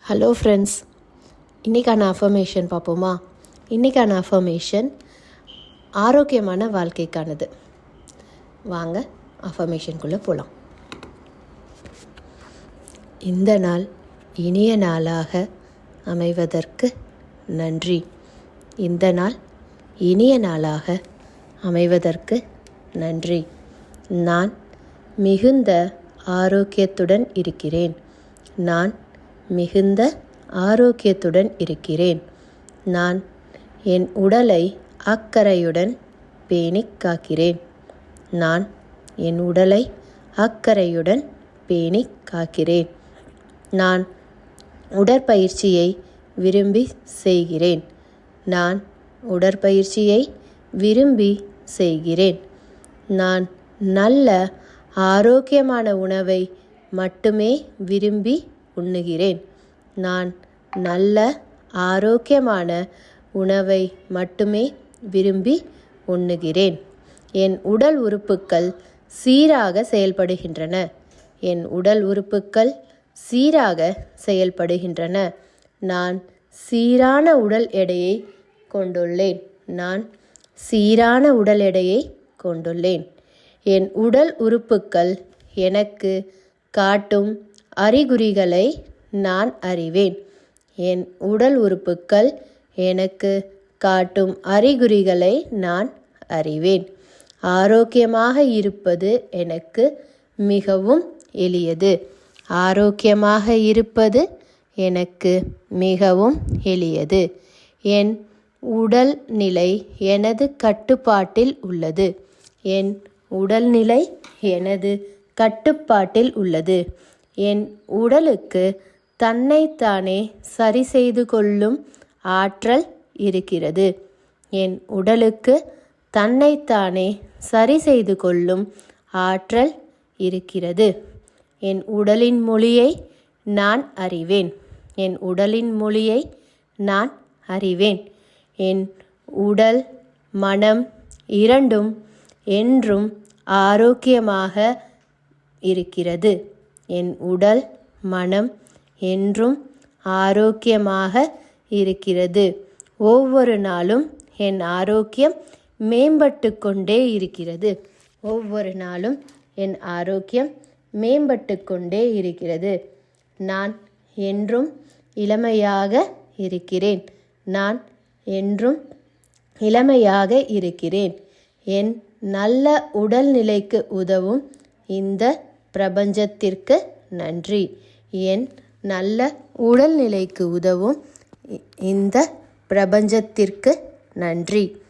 Hello friends, இன்றைக்கான affirmation பார்ப்போமா? இன்றைக்கான அஃபர்மேஷன் ஆரோக்கியமான வாழ்க்கைக்கானது. வாங்க அஃபர்மேஷனுக்குள்ளே போகலாம். இந்த நாள் இனிய நாளாக அமைவதற்கு நன்றி. இந்த நாள் இனிய நாளாக அமைவதற்கு நன்றி. நான் மிகுந்த ஆரோக்கியத்துடன் இருக்கிறேன். நான் மிகுந்த ஆரோக்கியத்துடன் இருக்கிறேன். நான் என் உடலை அக்கறையுடன் பேணிக் காக்கிறேன். நான் என் உடலை அக்கறையுடன் பேணிக் காக்கிறேன். நான் உடற்பயிற்சியை விரும்பி செய்கிறேன். நான் உடற்பயிற்சியை விரும்பி செய்கிறேன். நான் நல்ல ஆரோக்கியமான உணவை மட்டுமே விரும்பி உண்ணுகிறேன். நான் நல்ல ஆரோக்கியமான உணவை மட்டுமே விரும்பி உண்ணுகிறேன். என் உடல் உறுப்புக்கள் சீராக செயல்படுகின்றன. என் உடல் உறுப்புக்கள் சீராக செயல்படுகின்றன. நான் சீரான உடல் எடையை கொண்டுள்ளேன். நான் சீரான உடல் எடையை கொண்டுள்ளேன். என் உடல் உறுப்புக்கள் எனக்கு காட்டும் அறிகுறிகளை நான் அறிவேன். என் உடல் உறுப்புக்கள் எனக்கு காட்டும் அறிகுறிகளை நான் அறிவேன். ஆரோக்கியமாக இருப்பது எனக்கு மிகவும் எளியது. ஆரோக்கியமாக இருப்பது எனக்கு மிகவும் எளியது. என் உடல்நிலை எனது கட்டுப்பாட்டில் உள்ளது. என் உடல்நிலை எனது கட்டுப்பாட்டில் உள்ளது. என் உடலுக்கு தன்னைத்தானே சரி செய்து கொள்ளும் ஆற்றல் இருக்கிறது. என் உடலுக்கு தன்னைத்தானே சரி செய்து கொள்ளும் ஆற்றல் இருக்கிறது. என் உடலின் மொழியை நான் அறிவேன். என் உடலின் மொழியை நான் அறிவேன். என் உடல் மனம் இரண்டும் என்றும் ஆரோக்கியமாக இருக்கிறது. என் உடல் மனம் என்றும் ஆரோக்கியமாக இருக்கிறது. ஒவ்வொரு நாளும் என் ஆரோக்கியம் மேம்பட்டு கொண்டே இருக்கிறது. ஒவ்வொரு நாளும் என் ஆரோக்கியம் மேம்பட்டு கொண்டே இருக்கிறது. நான் என்றும் இளமையாக இருக்கிறேன். நான் என்றும் இளமையாக இருக்கிறேன். என் நல்ல உடல்நிலைக்கு உதவும் இந்த பிரபஞ்சத்திற்கு நன்றி. என் நல்ல உடல்நிலைக்கு உதவும் இந்த பிரபஞ்சத்திற்கு நன்றி.